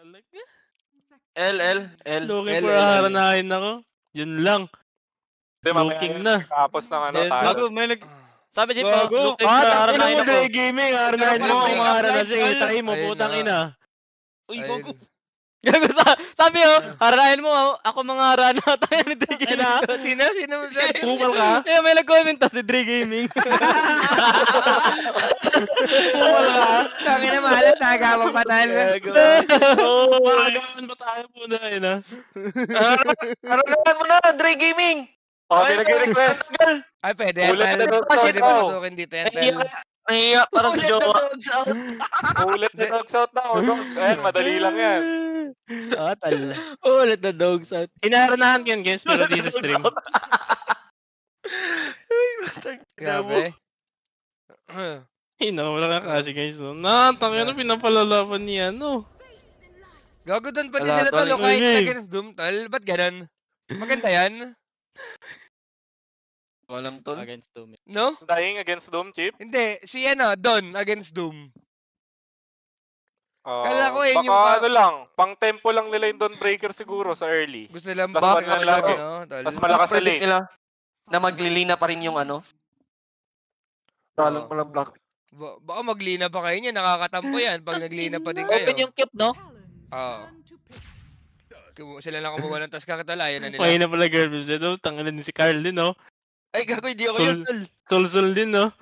talaga. L. Looking for haranahin ako. Yun lang. Looking na. Tapos ng ano, Gago, talent. may Sabi Jeep, Gago. looking for Tangina haranahin mo, ako. Dre Gaming. Haranahin mo Pero ang pala harana break up siya. line, Itay mo, Ayun putang na. ina. Uy, Ayun. gogo. Gago, sabi haranahin mo, ako mga harana. Tayo ni Dre Ina. Gaming. Sino mo sa Pumal ka? Eh, may nag-comment si Dre Gaming. Pumal ka? Tangina malas, nagawang patal. Makagawan ba tayo muna yun ha? Haranahan mo na, Dre Gaming! May nag-request. Ay, pwede. Ulit na dogs out Pwede daw. papasukin dito yan, Tal. Nahiya para sa jowa. Ulit na dogs out daw. Ayan, madali lang yan. Tal. Ulit na dogs out. Inaharanahan ko yun guys, pero di sa stream. Grabe. Wala ka kasi guys no. Tangina pinapalalaban niya no. Gago doon pati Wala, sila talo Tol. kahit Uy, against Doom, Tal. Ba't ganun? Maganda yan. Walang tol. Against Doom. No? Dying against Doom, Chip. Hindi. Si Don against Doom. Kala ko yun baka yung ano lang, pang tempo lang nila yung Dawnbreaker siguro sa early. Gusto nilang Tas bakit wag na lagi. Tal. Mas malakas sa Predict lane. nila na maglilina pa rin yung ano. Talang Oo. mo lang block. Baka maglina pa kayo niya. Nakakatampo yan pag naglina pa din kayo. Open yung cube, no? Oo. Sila lang kumuha ng task kakatalayan na nila. May na pala girl siya no. Tangina din si Carl din no. Ay, gago, hindi ako yun, tol. Sul din no.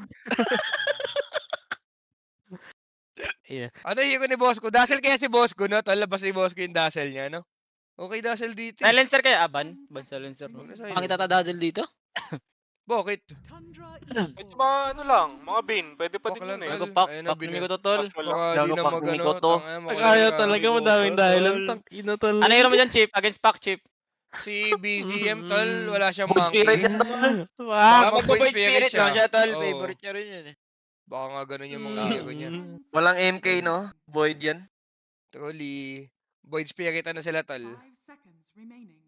Yeah. Ano yung ni boss ko? Dazzle kaya si boss ko, no? Tal, labas ni boss ko yung dazzle niya, no? Okay, dazzle dito. Silencer kaya, Ban? Ban silencer. Bakit tatadadal dito? Bakit? Medyo mga ano lang, mga bin. Pwede pa din yun eh. Gago, pak. Ayun na, Pak numi ko to, tol. Casual lang. Baka Gago, di na pag magano. umikoto. Kaya talaga madaming dahilan. Tangina talaga. Ano hero mo dyan, Chip? Against Pak, Chip. Si BZM, tol, wala siyang Mood spirit monkey. yan tol. Baka Magbo-void mag-void spirit siya. lang siya, tol. Oo. Favorite niya rin yun, eh. Baka nga ganun yung mga hero niya. Walang MK no? Void yan. Truly. Void spirit ano sila, tol.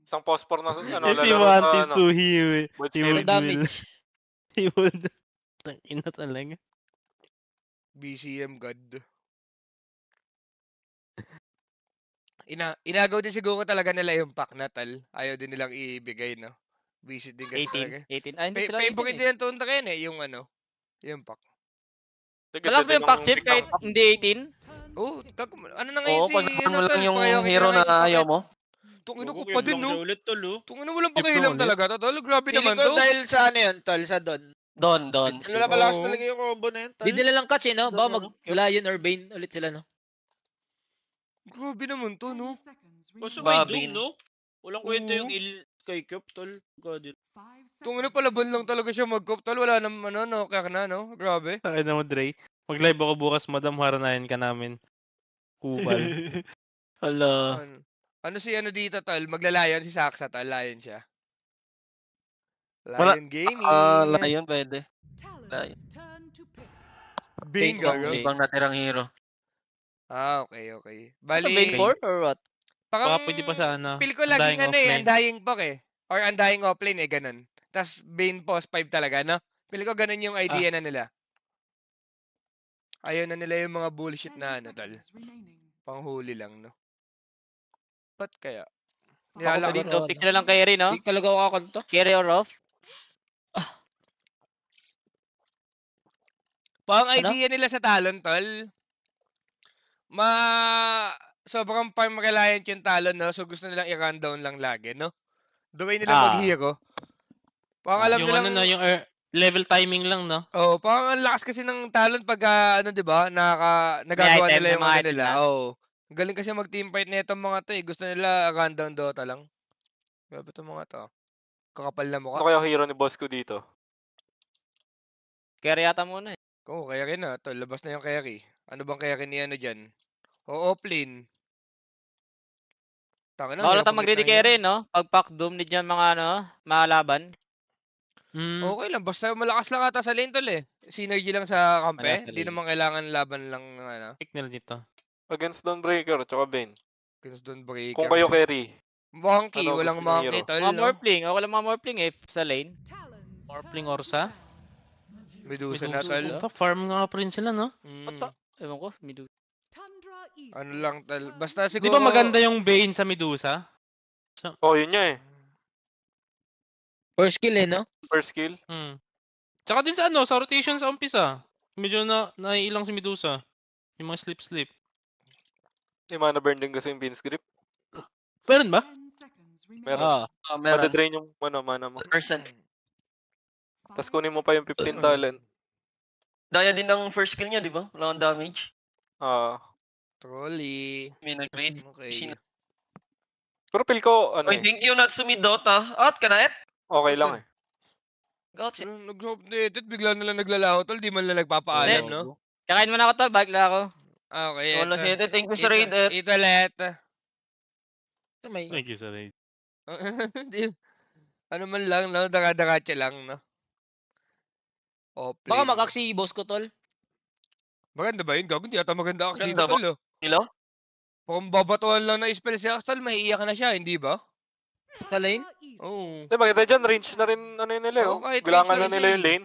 Isang phosphor na ano, If he lalaro wanted na to, ano. he Void would spirit. Damage. He would. Tangina talaga. BCM God. Inagaw din siguro talaga nila yung pack na, tal. Ayaw din nilang ibigay, no? Visit din kasi talaga. 18. Ay, hindi sila Favorite 18, eh. din ang tunta kayo, eh, yung ano, yung pack. Malakas ba yung Pak, Chip, kahit hindi 18? Oh, ano na ngayon Oo, si... pag mo lang Tal, yung priority hero na ngayon si ayaw Pakit. mo. Tungino ko pa din, no? Ulit tol oh. Tungino walang Chip pakialam lang talaga, tol. Grabe Feeling naman ko to. dahil sa ano yun, tol, sa Don. Don. Wala malakas Oo. talaga yung combo na yun, tol. Di nila lang catch, eh, no? Ba, mag-Lion or Bane ulit sila, no? Grabe naman to, no? Kaso may Babin. Doom, no? Walang kwenta yung Oo. kay Cup, tol. God. Tungino palaban lang talaga siya mag-cop, tol. Wala naman, ano, no? Kaya na, no? Grabe. Tangina mo Dre. Mag-live ako bukas, madam, haranayan ka namin. Kupal. Hala. Ano si ano dito, tol? Maglalayon si Saksa, tol. Lion siya. Wala. Lion Gaming. Lion pwede. Lion. Bing, gago. Okay. Ibang natirang hero. Ah, okay. Ano, Bali, Bane 4 or what? parang, Baka pwede pa sa ano, feel ko laging Undying ano eh, Offlane. Undying Pok eh. Or Undying Offlane eh, ganun. Tapos Bane Post 5 talaga, no? Feel ko ganun yung idea na nila. Ayaw na nila yung mga bullshit na ano, tol. Panghuli lang, no? Ba't kaya? Ako Nilalak dito, pick na lang carry, no? Hindi talaga ako kakanto. Carry or off? Pang Ano? idea nila sa talon, tol. Sobrang farm reliant yung talon, no? So gusto nilang i-rundown lang lagi, no? The way nila mag-hero. Pang alam Yung nilang... ano no, yung level timing lang no. Oh, parang ang lakas kasi ng talon pag ano 'di ba? Nagagawa May item, nila yung mga ano item nila. na. Oh. Ang galing kasi mag-team fight nito mga 'to eh. Gusto nila rundown Dota lang. Grabe 'tong mga 'to. Kakapal na Ano mukha. kaya hero ni boss ko dito? Carry yata muna, eh. Oo, carry na. To, labas na yung carry. Ano bang carry ni ano diyan? O offlane. Taka na. Bawal hirap na mag-ready mag-hit ng carry, no? Pag pack doom need yan mga ano, malaban. hero. Okay lang. Basta malakas lang ata sa lane tol eh. Synergy lang sa kampe. Malakas sa Hindi lane. naman kailangan laban lang ng ano. Pick nila dito. Against Dawnbreaker, tsaka Bane. Kinston breaker. Kung kayo carry. Monkey. Ano Walang gusto ng monkey hero? tol. Mga No? morphling. Ako lang mga morphling, eh, sa lane. Morphling Orsa. Medusa na tol. Ito, farm nga pa rin sila no. Mm. What the? Ewan ko, midu. Ano lang tal. Basta Di siguro ba maganda yung Bane sa Medusa? Oh, yun niya eh. First kill no? First kill. Tsaka din sa ano, sa rotation sa umpisa. Medyo naiilang si Medusa. Yung mga slip-slip. Yung mana burn din kasi yung Beans Grip. Meron ba? Meron. Meron. Madadrain yung mana mo. Percent. Tapos kunin mo pa yung 15 talent. Daya din ng first kill niya, di ba? Wala akong damage. Trolley. May nag-raid. Okay. Pero feel ko, ano Oy, eh. thank you, Natsumi Dota. Out ka na, Okay lang eh. Gotcha. Nag-updated, bigla na lang naglalaho tol, di man lang nagpapaalam, Hindi. no? Kakain mo na ako tol, balik lang ako. Okay, Wala eto. si Ete. Thank you sa raid, Et. Ito let. So, may... Thank you sa raid. Ano man lang, no? Daga-dagatsa lang, no? Baka mag-act si boss ko tol. Maganda ba yun? Gago, hindi ata maganda axe Maganda dito, tol, oh. Hello? Kung babatuan lang na spell si Axel, maiiyak na siya, hindi ba? Sa lane? Oo. Hindi, maganda dyan. Range na rin, ano yun nila eh. Oo, kahit Bilangan range na na nila siya yung lane.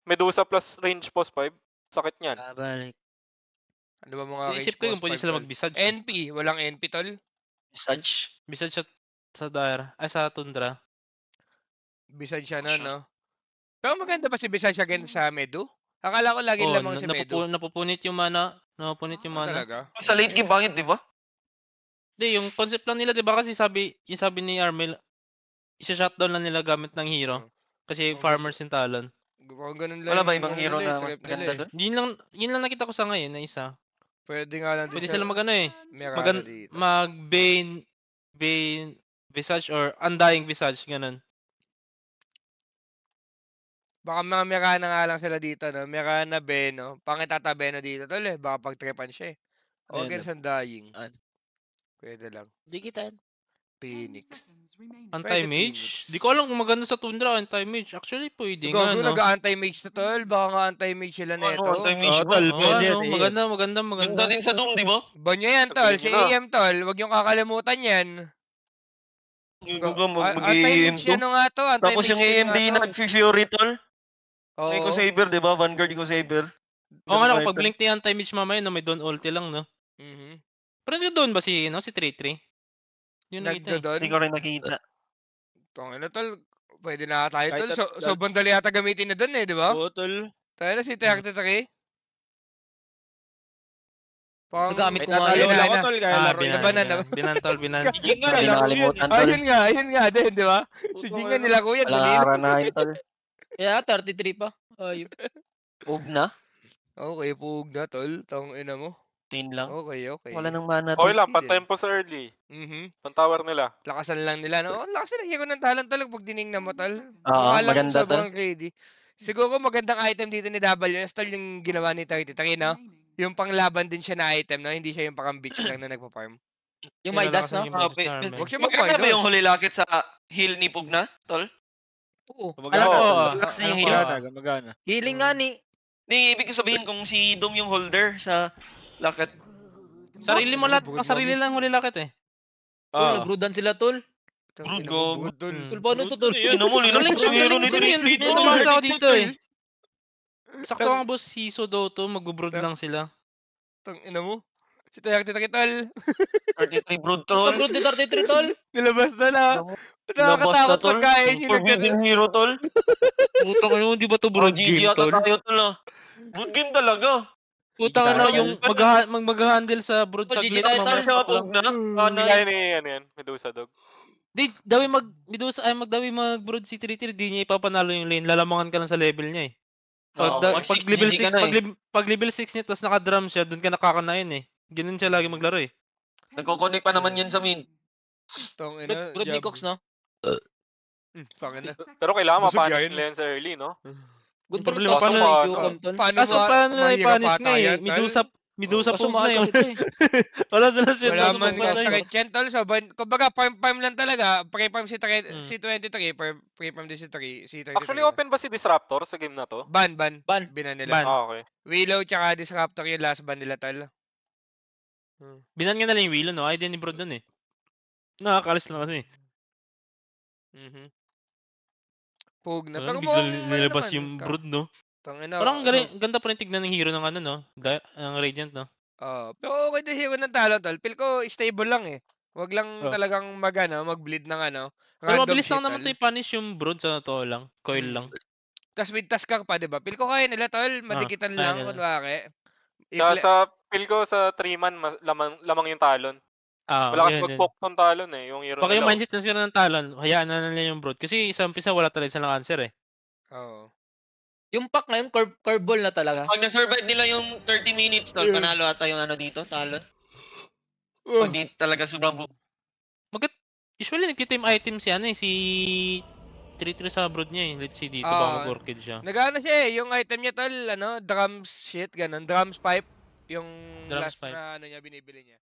Medusa plus range post 5. Sakit niyan. Balik. Ano ba mga Naisip ko yung pwede sila mag-visage. NP, walang NP, tol. Visage. Visage sa Dire. Ay, sa Tundra. Bisag siya na, no? Pero maganda ba si Bisag against sa Medu? Akala ko lagi lamang si Medu. Napupunit yung mana. Napupunit yung mana. Talaga? Sa late game, bangit, di ba? Hindi, yung concept lang nila, di ba? Kasi yung sabi ni Armel, isa-shutdown lang nila gamit ng hero. Kasi Oh, farmers yung talon. Ganun lang Wala ba yung ibang ano hero nila, na mas trip nila maganda eh. doon? Yun lang nakita ko sa ngayon na isa. Pwede nga lang din Pwede sila magano eh. Merano dito. Mag-Bane, Visage or Undying Visage, ganun. Baka mga Merana nga lang sila dito, no? Merana, Beno. Pangitata Beno dito, tol eh. Baka pag-tripan siya eh. O Beno. against Undying. An? Pwede lang. Di kita. Phoenix. Anti-mage? Di ko alam kung maganda sa Tundra, anti-mage. Actually, pwede nga, Gago, no? nag-anti-mage na tol. Baka nga anti-mage sila neto. Anti-mage ba? Oo, Pwede, ano, eh. maganda. Ganda din sa Doom, di ba? Banya yan, tol. Si Sabihin nyo na. AM, tol. Huwag niyong kakalimutan yan. Anti-mage Mag-i-AM ano nga to? Anti-mage Tapos yung din AMD nga to. nag-Fury, tol. Oo. Eco Saber, di ba? Vanguard Eco Saber. Oo nga, pag blink ni anti-mage mamaya, no, may doon ulti lang, no? Mhm. Pero hindi doon ba si 3-3? Yun nakita eh. Nagdodon. Hindi ko rin nakita. Tongin na tol. Pwede na tayo Kahit tol. at- Sobrang dali yata gamitin na doon eh, di ba? Oo, tol. Tayo na si 33. Pang... Nagamit Kahit ko nga natalo yun. lang ako, tol. Kaya laro binan- yun. Labanan na. Binantol. Giging nga, Hindi nilaro yun. nakalimutan, tol. Ayun nga din, di ba? Si Jinga nila kuya, Walang dali. aranahin, tol. Yeah, 33 pa. Ayun. Ub na. Okay, pug na tol. Tong ina mo. 10 lang. Okay. Wala nang mana, Okay tol. lang, pantempo sa early. Pantower nila. Lakasan lang nila. No? Lakasan lang hero ng talent tol pag dinignan mo tol. Oo, Akala mo maganda, sobrang greedy. Siguro magandang item dito ni WS tol yung ginawa ni 33, no? Yung panglaban din siya na item, no? Hindi siya yung parang bitch lang na nagpa-farm. Yung Midas, no? Huwag siya Magkano ba yung mag-Midas. huli lakit sa heal ni Pugna, tol? Oo. Magana, Alam ko, tol. Relax na yung alam ko. heal. Magana. Healing nga ni. Hindi, ibig ko sabihin kung si Dom yung holder sa lakit. Sarili mo lahat. Brood, Sarili lang huli lakit eh. Tol, nagrudan sila, tol. Tang ina Brood, mo, brood, tol. Tol, paano to, tol? Ino mo, linang Galing sa hero ni galing, Dimitri, yun. tol. Nabasa ako dito eh. Sakto nga boss, si Sodoto, mag-brood lang sila. Tang ina mo. Si 33 tol. 33 brood Tol, troll. bro, di 33, tol. Nilabas na na. Labas Nakakatakot na, tol. pagkain yung Forbidden hero, tol. Putang ina, hindi ba to Bro, brood GG game, ata tol? tayo, tol, ah. Brood game talaga. Putang ina, Tayo. yung mag-handle sa brood Oh, sa GG glit. tayo, Star tol. siya, Pugna. Hindi kaya ni, ano yan, Medusa Dog. Di, magdawi mag-brood si 3-3, di niya ipapanalo yung lane. Lalamangan ka lang sa level niya eh. Oo, Pag mag-six, level GG ka 6, na eh. pag level 6 niya, tapos naka-drum siya, doon ka nakakanain eh. Ganun siya lagi maglaro eh. Nagkoconnect pa naman yun sa min. Tang ina. Brood ni Cox, no? Tang ina. Pero kailangan Busog mapanish yan. nila yan sa early, no? Good Yung problema problema pa pa na nun, yung Yucam, tol. Paano Kaso paano na mahirap i-punish ata nga eh? yan, tol? Medusa Kaso poop mahal na eh. kasi ito eh. Wala sila siya. Wala man sakit yan, tol. So, kumbaga, farm lang talaga. Pre-farm si 23, pre-farm din si 33. Actually, open ba si Disruptor sa game na to? Ban. Ban. Binan nila. Ban. Okay. Willow tsaka Disruptor yung last ban nila, tol. Binan nga na lang yung Willow, no? Ay, din ni Brood dun eh. Nakakalis lang kasi. Pug na. Parang Pero bigla mukhang nilabas naman, yung Brood, no? Tangina. Parang ganda pa rin tignan ng hero ng ano, no? Ng Radiant, no? Pero okay din hero ng Talon, tol. Feel ko stable lang eh. Wag lang Oh. talagang mag-bleed ng Pero random mabilis lang shit, naman tol. to i-punish yung Brood sa totoo lang. Coil lang. Tas with Taskar pa, 'di ba? Feel ko kaya nila, tol. Madikitan kaya lang, nila. kunwari. Feel ko sa 3-man, lamang yung Talon. Ah, Malakas yun. mag-poke ng Talon eh, yung hero Baka yung nila. mindset na sila ng Talon, hayaan na nila yung Brood. Kasi sa umpisa wala talaga silang answer eh. Oo. Yung pack ngayon, curveball na talaga. Pag na-survive nila yung 30 minutes, tol, panalo ata yung dito, Talon. Pag di talaga sobrang Usually nagki-team item si si 3-3 sa Brood niya eh. Let's see dito, baka mag-orchid siya. Nagano siya eh, yung item niya, tol, drums shit, ganun. Drums pipe. Yung Drums last pipe. na niya, binibili niya.